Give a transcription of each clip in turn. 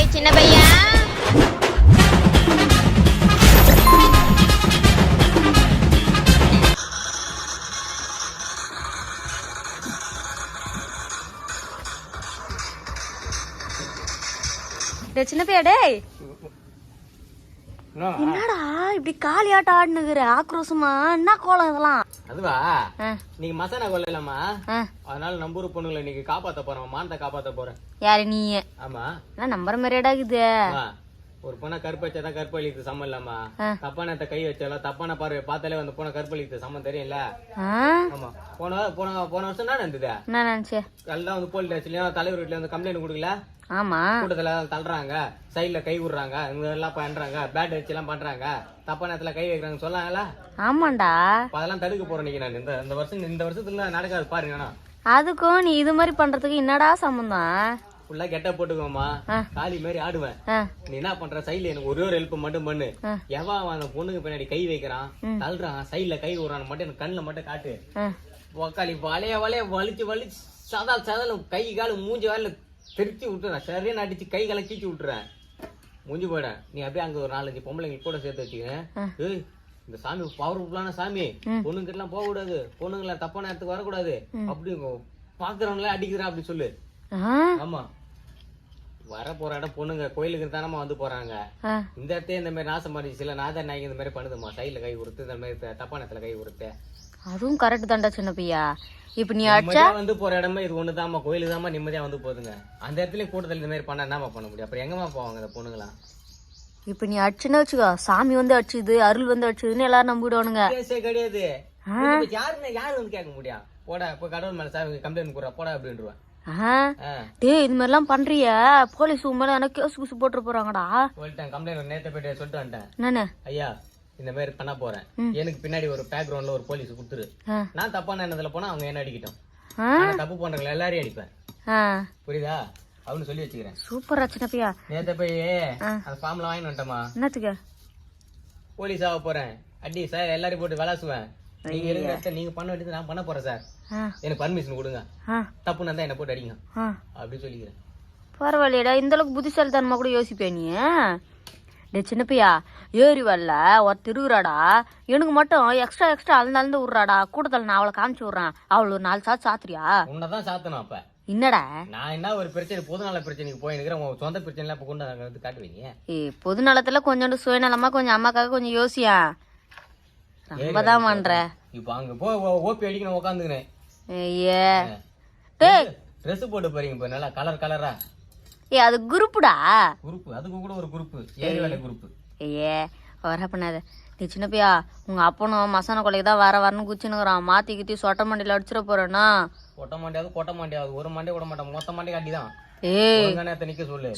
டேய் சின்ன பையா, சின்ன பையா டேய் என்னடா இப்படி காளியாட்ட ஆடுனுக்குற ஆக்ரோஷமா? என்ன கோலம் இதெல்லாம்? அதுவா நீங்க மசாலா கொள்ளலாமா, அதனால நம்பூர் பொண்ணுங்களை இன்னைக்கு காப்பாத்த போறேன், மானத்தை காப்பாத்த போறேன். யாரு நீ? ஆமா நம்பர் மாதிரியாடா இருக்குது. ஒரு பொண்ணை கருப்பு வச்சாதான் கற்பழித்து சமம் இல்லாமா, தப்பான கை வச்சாலும் தப்பான பார்வை பார்த்தாலே வந்து போன கற்பழித்து சமம் தெரியும்ல. ஆமா போன வருஷம் தான் இருந்தது. நான் நினைச்சேன் எல்லாம் வந்து போலீஸ் ஸ்டேஷன்லயும் தலைவர் வீட்டுல வந்து கம்ப்ளைண்ட் கொடுக்கல. ஆமா கூட்டத்துல தள்ளுறாங்க, சைட்ல கை விடுறாங்க, இவங்க எல்லாம் பண்றாங்க, பேட் வச்சு எல்லாம் பண்றாங்க, தப்பான இடத்துல கை வைக்கிறாங்க சொல்லாங்களா? ஆமாண்டா, அதெல்லாம் தடுக்க போறேன் நான். இந்த வருஷத்துல நடக்காது பாருங்க. அதுக்கும் நீ இது மாதிரி பண்றதுக்கு என்னடா சம்பந்தம்? ஃபுல்லா கெட்ட போட்டுக்கோமா, காலி மாதிரி ஆடுவேன். நீ என்ன பண்ற, சைட்ல எனக்கு ஒரே ஒரு ஹெல்ப் மட்டும் பண்ணு. எவன் அந்த பொண்ணுக்கு பின்னாடி கை வைக்கிறான், தள்ளுறான், சைட்ல கை விடுறான்னு மட்டும் எனக்கு கண்ணுல மட்டும் காட்டு. உக்காளி வளைய வலிச்சு வலிச்சு சதல் கை காலு மூஞ்சி வேலை திருச்சி விட்டுறேன், சரியா அடிச்சு கை காலை கீச்சு விட்டுறேன், மூஞ்சி போயிட. நீ அப்படியே அங்க ஒரு 4-5 பொம்பளைங்க கூட சேர்த்து வச்சுக்க. இந்த சாமி பவர்ஃபுல்லான சாமி, பொண்ணுங்கிட்ட எல்லாம் போக கூடாது, பொண்ணுங்களை தப்பான இடத்துக்கு வரக்கூடாது, அப்படி பாக்குறவங்கள அடிக்கிறா அப்படி சொல்லு. ஆமா வர போற இடம் பொண்ணுங்க கோயிலுக்கு தானமா வந்து போறாங்க. இந்த இடத்தையே இந்த மாதிரி நாசம் பண்ணிச்சு, சில நாதர் நாய்க்கு இந்த மாதிரி பண்ணுதுமா, சைட்ல கை கொடுத்து இந்த மாதிரி தப்பான இடத்துல கை கொடுத்து. அதுவும் கரெக்ட் தான்டா சின்ன பையா. இப்ப நீ அடிச்சா வந்து போற இடமே இது ஒண்ணுதாமா, கோயிலுக்கு தாமா நிம்மதியா வந்து போதுங்க. அந்த இடத்துல கூட்டத்துல இந்த மாதிரி பண்ணா என்னமா பண்ண முடியும்? அப்புறம் எங்கம்மா போவாங்க இந்த பொண்ணுங்களா? இப்ப நீ அடிச்சுன்னு வச்சுக்கோ, சாமி வந்து அடிச்சுது, அருள் வந்து அடிச்சுதுன்னு எல்லாரும் நம்பிடுவானுங்க. கிடையாது, யாரு வந்து கேட்க முடியும்? போடா இப்ப கடவுள் மேல சாமி கம்ப்ளைண்ட் போடுறா போடா அப்படின்றான். டேய் இது மாதிரி எல்லாம் பண்றிய, போலீஸ் மேல எனக்கு கேஸ் குசு போட்டு போறாங்கடா. சொல்லிட்டேன், கம்ப்ளைண்ட் நேத்த போயிட்டு சொல்லிட்டு வந்துட்டேன். நானு ஐயா இந்த மாதிரி பண்ண போறேன், எனக்கு பின்னாடி ஒரு பேக்ரவுண்ட்ல ஒரு போலீஸ் குடுத்துரு, நான் தப்பான எண்ணத்துல போனா அவங்க என்ன அடிக்கட்டும், தப்பு பண்றவங்க எல்லாரையும் அடிப்பேன், புரியுதா அப்படின்னு சொல்லி வச்சுக்கிறேன். சூப்பரா சின்ன பையா. நேத்த போய் அந்த ஃபார்ம்ல வாங்கி வந்துட்டோமா, என்னத்துக்கு போலீஸ் ஆக போறேன், அடி சார் எல்லாரையும் போட்டு விளாசுவேன், நீங்க இருக்க நீங்க பண்ண வேண்டியது நான் பண்ண போறேன் சார், எனக்கு பர்மிஷன் கொடுங்க, தப்புனா தான் என்ன போட்டு அடிங்க அப்படி சொல்லிக்கிறேன். பரவாயில்லையடா, இந்த அளவுக்கு புத்திசாலித்தனமா கூட யோசிப்பேன் நீ. டே சின்ன பையா, ஏறி வரல ஒரு திருவுறாடா, எனக்கு மட்டும் எக்ஸ்ட்ரா அழுந்து விடுறாடா, கூட்டத்தில் நான் அவளை காமிச்சு விடுறேன், அவள் ஒரு 4 சாத்து சாத்துறியா? உன்னதான் சாத்தணும். அப்ப என்னடா நான் என்ன ஒரு பிரச்சனை பொதுநல பிரச்சனைக்கு போயிருக்கிறேன், உங்க சொந்த பிரச்சனை இப்ப கொண்டு வந்து காட்டுவீங்க. பொதுநலத்துல கொஞ்சோண்டு சுயநலமா கொஞ்சம் அம்மாக்காக கொஞ்சம் யோசியா, ரொம்பதான் பண்ற. இப்ப அங்க போ ஓபி அடிக்கணும் உட்காந்துக்கிறேன். ட்ரெஸ் போட்டு போறீங்க இப்ப நல்லா கலர் கலரா. அது குரூப்புடா, குரூப் அதுக்கு கூட ஒரு குரூப், ஏரி வேலை குரூப். வர பண்ணாத நீ சின்ன பையா, உங்க அப்பனும் மசான கொலைக்கு தான் வரணும்னு குச்சினுக்குறான், மாத்தி கித்தி சொட்ட மண்டியில அடிச்சிட போறேன்னா. கொட்ட மாண்டியாது ஒரு மண்டே விட மாட்டேன், மொத்த மண்டே காட்டிதான்.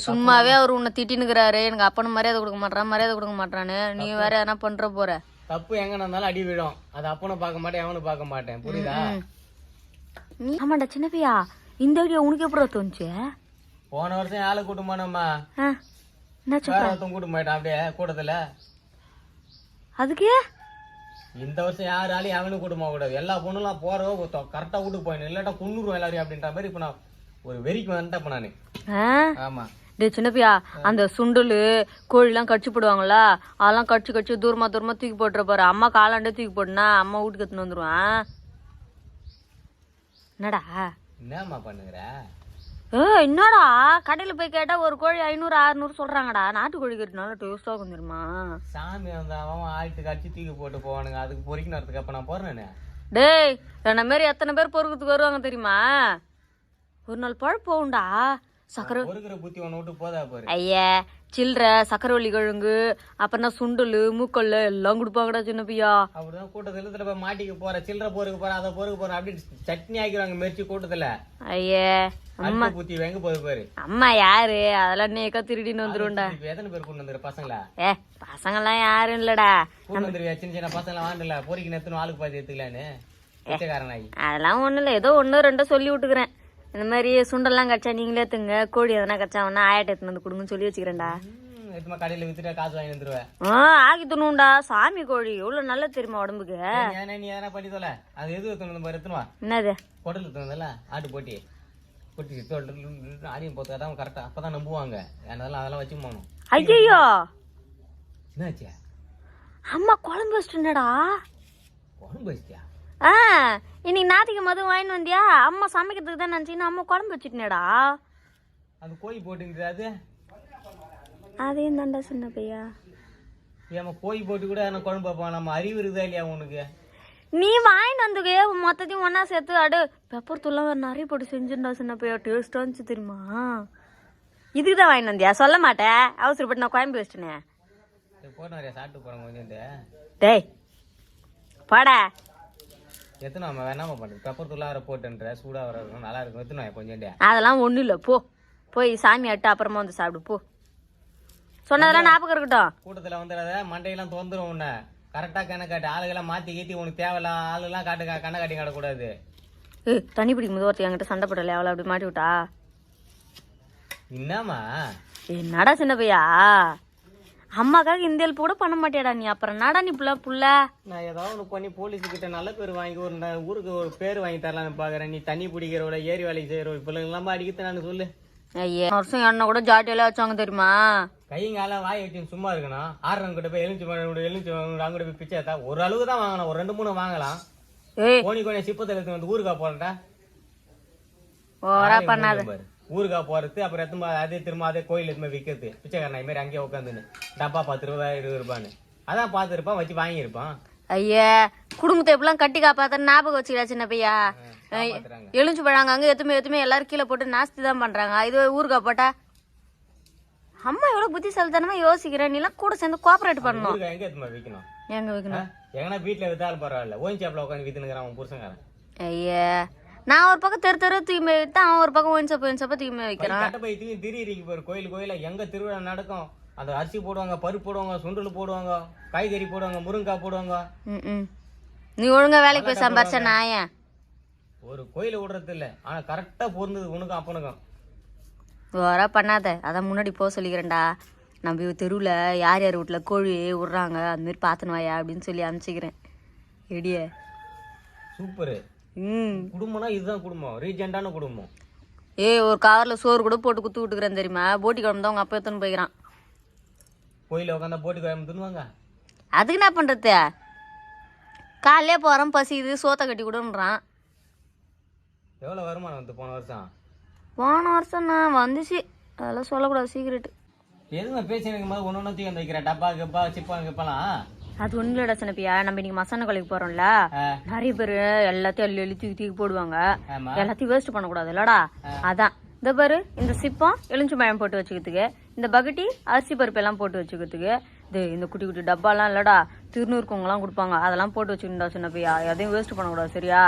சும்மாவே அவர் உன்னை திட்டினுக்குறாரு, எனக்கு அப்பனும் மரியாதை கொடுக்க மாட்டான்னு, நீ வேற எதனா பண்ற போற. தப்பு எங்க இருந்தாலும் அடி விடும், அது அப்பனும் பார்க்க மாட்டேன் அவனும் பார்க்க மாட்டேன், புரியுதா? ஆமாண்டா சின்ன பையா, இந்த ஐடியா உனக்கு எப்படி தோணுச்சு? போன வருஷம் ஆளு கூட்டம் போனோம்மா, கூட்டம் போயிட்டான் அப்படியே கூட்டத்துல. அதுக்கு இந்த வருஷம் யாராலையும் அவனும் கூட்டம் போக கூடாது, எல்லா பொண்ணுலாம் போறோம் கரெக்டா வீட்டுக்கு போயிடணும், இல்லாட்டா கொன்னுருவோம் எல்லாரையும் அப்படின்ற மாதிரி இப்ப நான் ஒரு வெறிக்கு வந்துட்டேன் நானு. ஆமா டே சின்ன பையா, அந்த சுண்டலு கோழி எல்லாம் கடிச்சு போடுவாங்களா, அதெல்லாம் கடிச்சு தூரமா தூக்கி போட்டுற பாரு, அம்மா காலாண்டே தூக்கி போட்டுனா அம்மா வீட்டுக்கு எடுத்துன்னு வந்துருவான். என்னடா என்னம்மா பண்ணுகிற? என்னடா கடையில போய் கேட்டா ஒரு கோழி 500-600 சொல்றாங்கடா, நாட்டுக்கோழி கட்டினால டேஸ்டா வந்துருமா? சாமி வந்து அவன் ஆயிரத்துக்கு அடிச்சு தூக்கி போட்டு போவானுங்க, அதுக்கு பொறிக்கணுறதுக்கு அப்ப நான் போறேன். டேய் என்ன மாரி எத்தனை பேர் பொறுக்கிறதுக்கு வருவாங்க தெரியுமா? ஒரு நாள் பழப்பு போகும்டா, சக்கரை பொறுக்கிற புத்தி ஒண்ணு விட்டு போதா பாரு. ஐயா சில்லற சக்கரவள்ளி கிழங்கு அப்புறம் சுண்டலு மூக்கல்ல எல்லாம் கொடுப்பாங்கடா சின்ன பையா. அப்படிதான் கூட்டத்துல போய் மாட்டிக்க போற, சில்லற பொறுக்க போற, அதை பொறுக்க போற அப்படின்னு சட்னி ஆக்கிடுவாங்க மெரிச்சு கூட்டத்துல. ஐயா அம்மா புத்தி எங்க போது பாரு. அம்மா யாரு அதெல்லாம் நேக்கா திருடின்னு வந்துருண்டா. எத்தனை பேர் கொண்டு வந்துரு பசங்களா? பசங்க எல்லாம் யாரும் இல்லடா, கொண்டு வந்துருவியா சின்ன பசங்க வாண்டல பொறிக்கு நேரத்துல ஆளுக்கு பாதி எடுத்துக்கலான்னு பிச்சைக்காரனாகி. அதெல்லாம் ஒண்ணு இல்ல, ஏதோ 1-2 சொல்லி விட்டுக்கிறேன், இந்த மாதிரி சுண்டெல்லாம் கச்சா நீங்களே எடுத்துங்க, கோழி எதனா கச்சா வேணா ஆயிட்டு எடுத்துன்னு வந்து கொடுங்கன்னு சொல்லி வச்சுக்கிறேன்டா. கடையில வித்துட்டா காசு வாங்கி வந்துருவேன். ஆக்கி துணுண்டா, சாமி கோழி எவ்வளவு நல்ல தெரியுமா உடம்புக்கு. நீ எதனா பண்ணி சொல்ல, அது எது எடுத்துன்னு பாரு, எடுத்துனுவா. என்னது குடல் எடுத்துனதுல ஆட்டு போட்டி போட்டு ஆரியம் போட்டு அதான் கரெக்டா அப்பதான் நம்புவாங்க. அதெல்லாம் வச்சு போகணும். ஐயோ என்னாச்சு? அம்மா குழம்பு வச்சுட்டா. குழம்பு வச்சியா? இன்னைக்கு நாத்திக்கு மது வாங்கிட்டு வந்தியா? அம்மா சமைக்கிறதுக்கு தான் நினைச்சீங்கன்னா அம்மா குழம்பு வச்சுட்டேடா. அது கோழி போட்டுங்குது. அதே தாண்டா சின்ன பையா. ஏமா கோழி போட்டு கூட நான் குழம்பு வைப்பான். நம்ம அறிவு இருக்குதா இல்லையா உனக்கு? நீ வாங்கிட்டு வந்துக்கே மொத்தத்தையும் ஒன்னா சேர்த்து அடு பெப்பர் தூள்லாம் நிறைய போட்டு செஞ்சுட்டா சின்ன பையா. டேஸ்டா இருந்துச்சு தெரியுமா? இதுக்கு தான் வாங்கிட்டு வந்தியா? சொல்ல மாட்டேன். அவசரப்பட்டு நான் குழம்பு வச்சிட்டேனே. போட்டு சாப்பிட்டு போறேன் கொஞ்சம். டேய் பாடா எத்தனை வேணாம பண்றது? பெப்பர் தூளா வர போட்டுன்ற சூடா வர நல்லா இருக்கும். எத்தனை கொஞ்சம். அதெல்லாம் ஒண்ணும் இல்ல. போய் சாமி அட்டு அப்புறமா வந்து சாப்பிடு போ. சொன்னதெல்லாம் ஞாபகம் இருக்கட்டும். கூட்டத்துல வந்துடாத. மண்டையெல்லாம் தொந்துரும். உன்னை கரெக்டா கணக்காட்டு ஆளுகெல்லாம் மாத்தி கீத்தி உனக்கு தேவையில்ல ஆளுலாம் காட்டு கண்ணை காட்டி காட்டக்கூடாது. தண்ணி பிடிக்கும் போது ஒருத்தர் என்கிட்ட சண்டை போடல அவளை அப்படி மாட்டி விட்டா. என்னம்மா என்னடா சின்ன பையா அம்மாக்காக இந்த ஹெல்ப் கூட பண்ண மாட்டியாடா நீ. அப்புறம் நடா நீ புள்ள. நான் ஏதாவது ஒன்று பண்ணி போலீஸ் கிட்ட நல்ல பேர் வாங்கி ஒரு ஊருக்கு ஒரு பேர் வாங்கி தரலான்னு பாக்குறேன். நீ தண்ணி பிடிக்கிறவள ஏரி வேலைக்கு செய்யறவ பிள்ளைங்களாம் அடிக்கிறது நான் சொல்லு. ஐயா வருஷம் என்ன கூட ஜாட்டியெல்லாம் வச்சாங்க தெரியுமா? கைங்கால வாய் வச்சு சும்மா இருக்கணும். ஆறுறவங்க கிட்ட போய் எழுந்து அங்கிட்ட போய் பிச்சை எடுத்தா ஒரு அளவு தான் வாங்கணும். ஒரு 2-3 வாங்கலாம். கோணி சிப்பத்தில் எடுத்து வந்து ஊருக்கா போறேன்டா. ஓரா பண்ணாத. ஊருக்கா போறது அப்புறம் எத்தனை அதே திரும்ப அதே கோயில் எதுவுமே விற்கிறது. பிச்சைக்காரன் இது மாதிரி அங்கேயே உட்காந்துன்னு டப்பா 10 ரூபா 20 ரூபான்னு அதான் பார்த்துருப்பான் வச்சு வாங்கியிருப்பான். ஐயா குடும்பத்தை எப்படிலாம் கட்டி காப்பாத்த ஞாபகம் வச்சுக்கிறா சின்ன பையா. எழுந்து போடாங்க அங்க எத்துமே எல்லாரும் கீழே போட்டு நாஸ்தி தான் பண்றாங்க. இது ஊருக்கா போட்டா அம்மா எவ்வளவு புத்திசாலித்தனமா யோசிக்கிறேன். நீ எல்லாம் கூட சேர்ந்து கோஆபரேட் பண்ணணும். எங்க எத்துமா விற்கணும்? எங்க வைக்கணும்? எங்கன்னா வீட்டுல வித்தாலும் பரவாயில்ல. ஓயின் சாப்பிட உட்காந்து வித்துனுங்கிறான் அவன் புருஷங்காரன். ஐயா நான் ஒரு பக்கம் தெரு தூய்மை வைத்தான். அவன் ஒரு பக்கம் ஓயின் சாப்பா தூய்மை வைக்கிறான். கட்டப்பை திரிக்கு போற கோயில எங்க திருவிழா நடக்கும் அந்த அரிசி போடுவாங்க, பருப்பு போடுவாங்க, சுண்டல் போடுவாங்க, காய்கறி போடுவாங்க, முருங்காய் போடுவாங்க. நீ ஒழுங்கா வேலைக்கு போய் சம்பாரிச்ச நாய ஒரு கோயில விடுறது இல்ல. ஆனா கரெக்டா பொருந்தது உனக்கும் அப்பனுக்கும். வர பண்ணாத. அதான் முன்னாடி போக சொல்லிக்கிறேன்டா. நம்ம தெருவில் யார் யார் வீட்டில் கோழி விடுறாங்க அந்த மாதிரி பார்த்துன்னு வாயா அப்படின்னு சொல்லி அனுப்பிச்சிக்கிறேன். எடிய சூப்பரு. குடும்பம்னா இதுதான் குடும்பம். ரீஜெண்டான குடும்பம். ஒரு கவரில் சோறு கூட போட்டு குத்து விட்டுக்கிறேன் தெரியுமா? போட்டி குழம்பு தான் உங்க அப்பா எடுத்துன்னு போய்க்கிறான். கோயில உட்காந்தா போட்டி குழம்பு தின்னுவாங்க. அதுக்கு என்ன பண்றது? காலையிலே போறோம் பசிக்குது சோத்தை கட்டி கொடுன்றான். எவ்வளவு வருமானம் வந்து போன வருஷம்? போன வருஷம் நான் வந்துச்சு. அதெல்லாம் சொல்லக்கூடாது சீக்கிரட்டு. எதுவுமே பேசி எனக்கு மாதிரி ஒன்று தூக்கி வந்து வைக்கிறேன். டப்பா கப்பா சிப்பா கப்பலாம். அது ஒன்றும் இல்லடா சின்னப்பியா. நம்ம இன்னைக்கு மசாலா கொலைக்கு போறோம்ல, நிறைய பேர் எல்லாத்தையும் அள்ளி தூக்கி போடுவாங்க. எல்லாத்தையும் வேஸ்ட் பண்ணக்கூடாது இல்லடா. அதான் இந்த பாரு இந்த சிப்பம் எலுமிச்சை பழம் போட்டு வச்சுக்கிறதுக்கு, இந்த பக்கெட்டி அரிசி பருப்பு எல்லாம் போட்டு வச்சுக்கிறதுக்கு, இந்த குட்டி குட்டி டப்பாலாம் இல்லடா திருநூறுக்கவங்கலாம் கொடுப்பாங்க. அதெல்லாம் போட்டு வச்சுக்கிட்டா சின்னப்பியா. எதையும் வேஸ்ட் பண்ணக்கூடாது சரியா?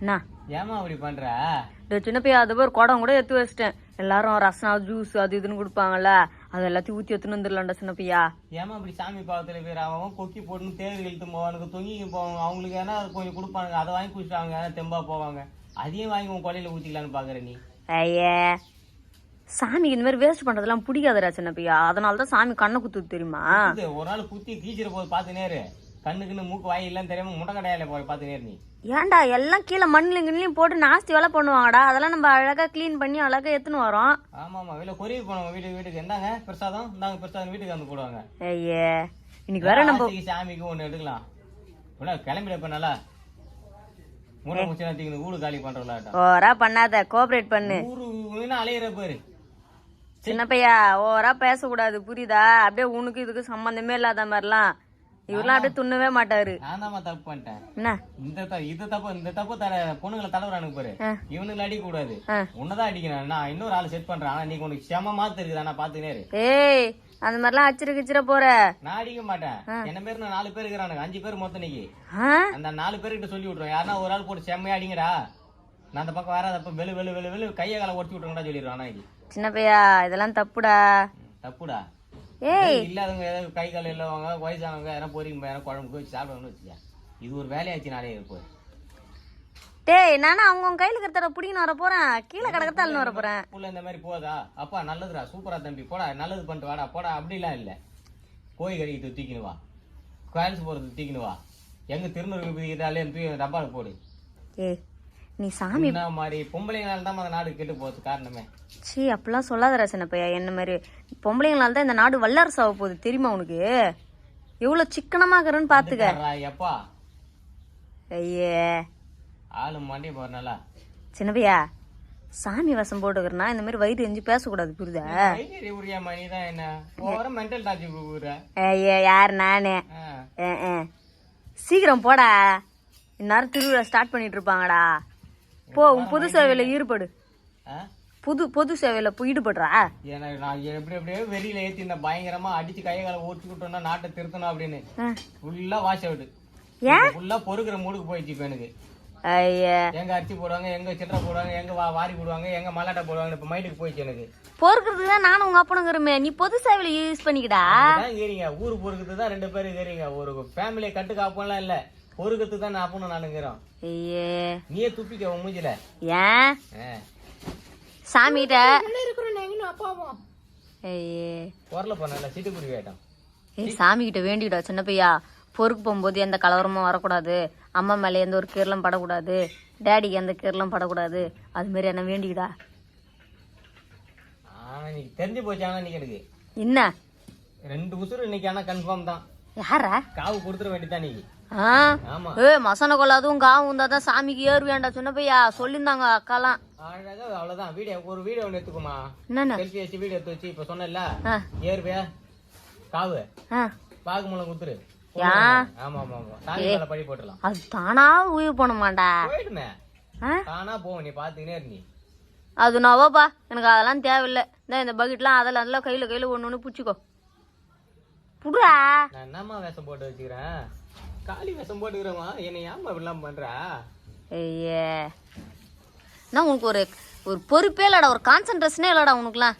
என்ன ஏமா அப்படி பண்ற? சின்ன பையா அது ஒரு குடம் கூட எடுத்து வச்சிட்டேன். எல்லாரும் ரசம் ஜூஸ் அது இதுன்னு கொடுப்பாங்கல்ல, அது எல்லாத்தையும் ஊத்தி எடுத்துன்னு வந்துடலாம்டா சின்ன பையா. ஏமா அப்படி சாமி பாவத்துல பேர் அவன் கொக்கி போட்டுன்னு தேர்வு இழுத்து போவானுக்கு தொங்கிக்கு போவாங்க. அவங்களுக்கு ஏன்னா கொஞ்சம் கொடுப்பானுங்க. அதை வாங்கி குடிச்சிட்டாங்க ஏன்னா தெம்பா போவாங்க. அதையும் வாங்கி உன் கொலையில ஊத்திக்கலான்னு பாக்குற நீ. ஐயே சாமிக்கு இந்த மாதிரி வேஸ்ட் பண்றதெல்லாம் பிடிக்காதடா சின்ன பையா. அதனாலதான் சாமி கண்ணை குத்து தெரியுமா? ஒரு நாள் குத்தி கீச்சிட போது பாத்து நேரு. கண்ணுக்குன்னு மூக்கு வாய் எல்லாம் தெரியாம முட்டை கடையால போய் பாத்து நேரு நீ. ஏன்டா எல்லாம் கீழே மண்ணிலையும் போட்டு நாஸ்தி வேலை பண்ணுவாங்கடா. அதெல்லாம் நம்ம அழகா கிளீன் பண்ணி அழகா எடுத்துன்னு வரோம். ஆமா ஆமா வீட்டுல கொரியர் போனவங்க வீட்டுக்கு இருந்தாங்க பிரசாதம் இந்தாங்க பிரசாதம் வீட்டுக்கு வந்து போடுவாங்க. ஐயே இன்னைக்கு வேற நம்ம சாமிக்கு ஒண்ணு எடுக்கலாம். கிளம்பிட இப்ப நல்லா மூணு முச்சினத்துக்கு ஊடு காலி பண்றோம்ல. ஓரா பண்ணாத கோஆபரேட் பண்ணு. ஊரு அலையிற பேரு சின்ன பையா. ஓரா பேசக்கூடாது புரியுதா? அப்படியே உனக்கு இதுக்கு சம்பந்தமே இல்லாத மாதிரிலாம் இவரெல்லாம் அப்படியே துண்ணவே மாட்டாரு. நான் தான் தப்பு பண்ணிட்டேன். என்ன இந்த தப்பு பொண்ணுங்களை தலைவரானுக்கு பாரு. இவனுங்களை அடிக்க கூடாது. உன்னதான் அடிக்கிறேன். நான் இன்னொரு ஆளு செட் பண்றேன். ஆனா நீங்க உனக்கு செம மாத்து இருக்குதா நான் பாத்துனேரு. ஏய் அந்த மாதிரிலாம் அச்சிர போற. நான் அடிக்க மாட்டேன். என்ன பேரு 4 பேர் இருக்கிறானுங்க. 5 பேர் மொத்தம் நீங்க அந்த 4 பேர்கிட்ட சொல்லி விட்டுருவோம். யாருன்னா ஒரு ஆள் போட்டு செம்மையா அடிங்கடா. நான் அந்த பக்கம் வராதப்ப வெளு வெளு வெளு வெளு கையை காலை ஒட்டி விட்டுருவோம்டா சொல்லிடுவான். ஆனா சின்ன பையா இதெல்லாம் தப்புடா. தப்புடா. ஏய் இல்லாதவங்க ஏதாவது கை கால இல்லவங்க வயசானவங்க யாரும் பொறிக்கும் யாரும் குழம்புக்கு வச்சு சாப்பிடணும்னு வச்சுக்கா. இது ஒரு வேலையாச்சு நாளே இருப்போம். டேய் நானும் அவங்க கையில இருக்கிறத பிடிக்கணும் வர போறேன். கீழே கிடக்கத்தாலும் வர போறேன். புள்ள இந்த மாதிரி போதா அப்பா நல்லதுடா சூப்பரா தம்பி போடா நல்லது பண்ணிட்டு வாடா போடா அப்படிலாம் இல்ல. கோழி கறிக்கு தூக்கினு வா, கோயில்ஸ் போறது தூக்கினு வா, எங்க திருநூறு டப்பால போடு. ஏய் நீ சாமி என்ன மாதிரி பொம்பளைங்களால தான் அந்த நாடு கெட்டு போச்சு காரணமே. சீ அப்படிலாம் சொல்லாதடா சின்ன பையா. என்ன மாதிரி பொம்பளைங்களால தான் இந்த நாடு வல்லரசு ஆக போகுது தெரியுமா உனக்கு? எவ்வளவு சிக்கனமாகறன்னு பாத்துக்க. எப்பா ஐயே ஆளு மாண்டி போறனால சின்ன பையா சாமி வசம் போட்டுக்கிறனா இந்த மாதிரி வயிறு எஞ்சி பேசக்கூடாது புரியுதா? நீதான் என்ன ஓவர மென்டல் டார்ச்சர் கொடுக்குற. ஐயே யார் நானு? சீக்கிரம் போடா, இந்நேரம் திருவிழா ஸ்டார்ட் பண்ணிட்டு இருப்பாங்கடா. போ உன் பொது சேவையில ஈடுபடு. பொது சேவையில போய் ஈடுபடுறா. நான் எப்படி எப்படியோ வெளியில ஏத்தி இந்த பயங்கரமா அடிச்சு கையை கால ஓடிச்சுக்கிட்டோம்னா நாட்டை திருத்தணும் அப்படின்னு ஃபுல்லா வாஷ் அவுட். ஃபுல்லா பொறுக்கிற மூடுக்கு போயிடுச்சு இப்ப எனக்கு. எங்க அரிசி போடுவாங்க, எங்க சில்லறை போடுவாங்க, எங்க வாரி போடுவாங்க, எங்க மல்லாட்டை போடுவாங்க. இப்ப மைண்டுக்கு போயிடுச்சு எனக்கு. பொறுக்கிறதுக்கு தான் நானும் உங்க அப்பனுங்கிறமே. நீ பொது சேவையில யூஸ் பண்ணிக்கிடா. கேறீங்க ஊரு பொறுக்கிறது தான் 2 பேரும் கேறீங்க. ஒரு ஃபேமிலியை கட்டு காப்பெல்லாம் இல்ல, பொறுக்கிறதுக்கு தான் நான் அப்பனும் நானுங்கிறோம். நீயே துப்பிக்க உன் மூஞ்சில. ஏன் சாமிகிட்ட குரல பண்ணல சிட்டுக்குருவி ஆயிட்டோம். சாமி கிட்ட வேண்டிடா சின்ன பையா. பொறுக்கு போகும்போது எந்த கலவரமும் வரக்கூடாது, அம்மா மேல எந்த ஒரு கீரலும் படக்கூடாது, டேடிக்கு எந்த கீரலும் படக்கூடாது, அது மாதிரி என்ன வேண்டிக்கிடா. இன்னைக்கு தெரிஞ்சு போச்சு. ஆனா இன்னைக்கு எனக்கு என்ன 2 உசுறு இன்னைக்கு. ஆனா கன்ஃபார்ம் தான். யாரா காவு கொடுத்துட வேண்டியதான் நீங்க. மசன கொள்ளாதும் காவும் தான் சாமிக்கு ஏறு வேண்டா சின்ன பையா சொல்லிருந்தாங்க அக்காலாம். அழகா அவ்வளவுதான். ஒரு வீடியோ ஒண்ணு எடுத்துக்குமா, செல்ஃபி வச்சு வீடியோ எடுத்து வச்சு இப்ப சொன்னல ஏறுவே காவு பாகு மூலம் குத்துரு. ஆமா ஆமா ஆமா படி போட்டுலாம். அது தானா உயிர் போன மாட்டா போயிடுமே, தானா போவோம். நீ பாத்துக்கினே நீ அது நவாப்பா. எனக்கு அதெல்லாம் தேவையில்லை. இந்த பக்கெட்லாம் அதெல்லாம் கையில ஒண்ணு புடிச்சுக்கோ புடுறா. நான் என்னம்மா வேஷம் போட்டு வச்சுக்கிறேன், காளி வேஷம் போட்டுக்கிறேமா. என்ன ஏமா இப்படிலாம் பண்ற? ஐயே நான் உனக்கு ஒரு பொறுப்பே இல்லடா, ஒரு கான்சென்ட்ரேஷனே இல்லடா உனக்குலாம்.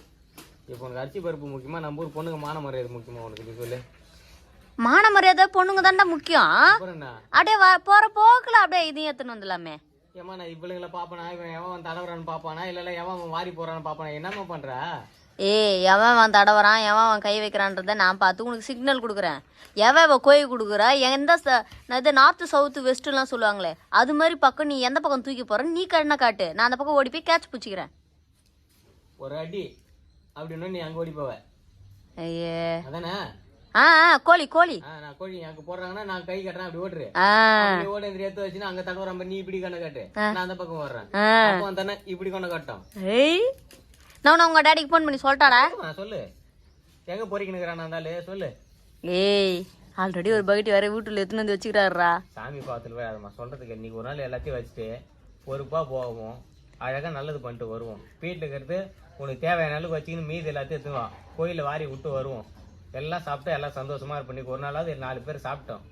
இப்போ உனக்கு அரிசி பருப்பு முக்கியமா, நம்ம ஊர் பொண்ணுங்க மான மரியாதை முக்கியமா உனக்கு? நீ சொல்லு. மான மரியாதை பொண்ணுங்க தான்டா முக்கியம். அப்படியே போற போக்குல அப்படியே இதையும் எடுத்துன்னு வந்துடலாமே. ஏமா நான் இவளுங்களை பாப்பானா, இவன் எவன் தடவுறான்னு பாப்பானா, இல்ல எவன் வாரி போறான்னு பாப்பானா? என்னமா பண்ற? எவன் தடவறான் எவன் கை வைக்கிறான்றத நான் பார்த்து உனக்கு சிக்னல் கொடுக்குறேன். எவ கோய் கொடுக்குறா, எந்த நார்த்து சவுத்து வெஸ்ட் எல்லாம் சொல்லுவாங்களே அது மாதிரி பக்கம் நீ எந்த பக்கம் தூக்கி போற நீ கண்ணை காட்டு, நான் அந்த பக்கம் ஓடி போய் கேட்ச் பிடிச்சிக்கிறேன். ஒரு அடி அப்படின்னு நீ அங்க ஓடி போவ. ஐயே அதானே? கோழி கோழி நான் கோழி அங்க போடுறாங்கன்னா நான் கை கட்டுறேன், அப்படி ஓடுறேன். ஓட எந்திரி எடுத்து வச்சுன்னா அங்க தடவுற நீ இப்படி கண்ணை காட்டு, நான் அந்த பக்கம் ஓடுறேன். அப்போ தானே இப்படி கொண்ட காட்டும். நான் உங்க டாடிக்கு போன் பண்ணி சொல்லிட்டாடா. சொல்லு எங்க பொறிக்கணுங்கிறான் இருந்தாலும் சொல்லு. ஆல்ரெடி ஒரு பக்கெட் வேற வீட்டுல எடுத்துன்னு வந்து வச்சுக்கிறாருடா. சாமி பாத்துல போய் அதை சொல்றதுக்கு இன்னைக்கு ஒரு நாள் எல்லாத்தையும் வச்சுட்டு பொறுப்பா போவோம், அழகா நல்லது பண்ணிட்டு வருவோம். வீட்டுல இருக்கிறது உனக்கு தேவையான அளவுக்கு வச்சுக்கின்னு மீது எல்லாத்தையும் எடுத்துவோம், கோயில வாரி விட்டு வருவோம். எல்லாம் சாப்பிட்டா எல்லாம் சந்தோஷமா இருப்போம். ஒரு நாளாவது 4 பேர் சாப்பிட்டோம்.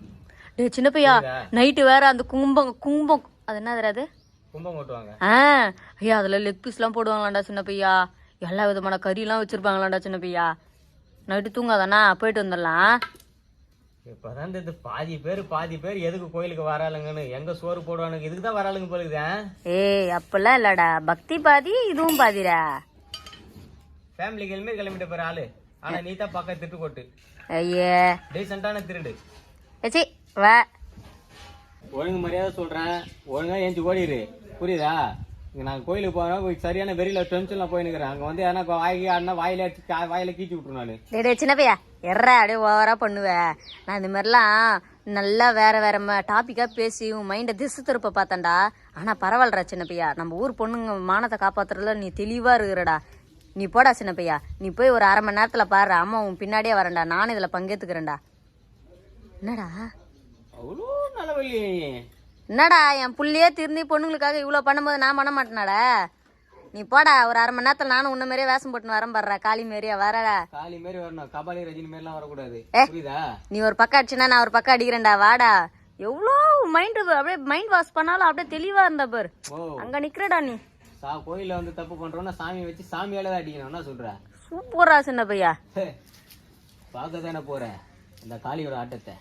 சின்ன பையா நைட்டு வேற அந்த கும்பம் அது என்ன அது கும்பம் ஓட்டுவாங்க. ஐயா அதுல லெக் பீஸ் எல்லாம் போடுவாங்களாண்டா சின்ன பையா. எல்லா விதமான கறி எல்லாம் வச்சிருப்பாங்களாண்டா சின்ன பையா. நைட்டு தூங்காதானா போயிட்டு வந்துடலாம். இப்பதான் இந்த பாதி பேர் எதுக்கு கோயிலுக்கு வராளுங்கன்னு, எங்க சோறு போடுவானுங்க இதுக்குதான் வராளுங்க போலுக்குதான். அப்பெல்லாம் இல்லடா, பக்தி பாதி இதுவும் பாதிரா. ஃபேமிலி கிளம்பிட்ட பேர் ஆளு. ஆனா நீ தான் பக்கம் திட்டு போட்டு ஐயே டீசென்டான திருடு. ஒழுங்கு மரியாதை சொல்றேன், ஒழுங்கா ஏஞ்சி ஓடிடு புரியுதா? நாங்க கோயிலுக்கு போறோம், சரியான வெறியில டென்ஷன்லாம் போயினுக்கிறேன். அங்க வந்து ஏன்னா வாயில கீச்சு விட்டுரும். நானு சின்ன பையா அப்படியே ஓவரா பண்ணுவேன். நான் இந்த மாதிரிலாம் நல்லா வேற டாபிக்கா பேசி உன் மைண்ட திசை திருப்ப பார்த்தேன்டா. ஆனா பரவாயில்லடா சின்ன பையா, நம்ம ஊர் பொண்ணுங்க மானத்தை காப்பாத்துறதுல நீ தெளிவா இருக்கிறடா. நீ போடா சின்ன பையா, நீ போய் ஒரு 1/2 மணி நேரத்துல பாரு, அம்மா உன் பின்னாடியே வரேன்டா, நானும் இதுல பங்கேத்துக்கிறேன்டா. என்னடா என்னடா என் புள்ளையே திருந்தி பொண்ணுங்களுக்காக இவ்வளவு பண்ணும்போது நான் பண்ண மாட்டேனாடா. நீ போடா, ஒரு 1/2 மணி நேரத்துல நானும் உன்ன மாதிரியே வேஷம் போட்டு வரேன் பாடுறா. காளி மாரியா வரடா. காளி மாரி வரணும், கபாலி ரஜினி மாரிலாம் வரக்கூடாது புரியுதா? நீ ஒரு பக்கம் அடிச்சுனா நான் ஒரு பக்கம் அடிக்கிறேன்டா. வாடா. எவ்வளோ மைண்ட் அப்படியே மைண்ட் வாஷ் பண்ணாலும் அப்படியே தெளிவா இருந்தா பாரு. அங்க நிக்கிறடா நீ. கோயில வந்து தப்பு பண்றோம்னா சாமி வச்சு சாமியால தான் அடிக்கணும் சொல்ற. சூப்பரா சின்ன பையா. பார்க்க தானே போறேன் இந்த காளியோட ஆட்டத்தை.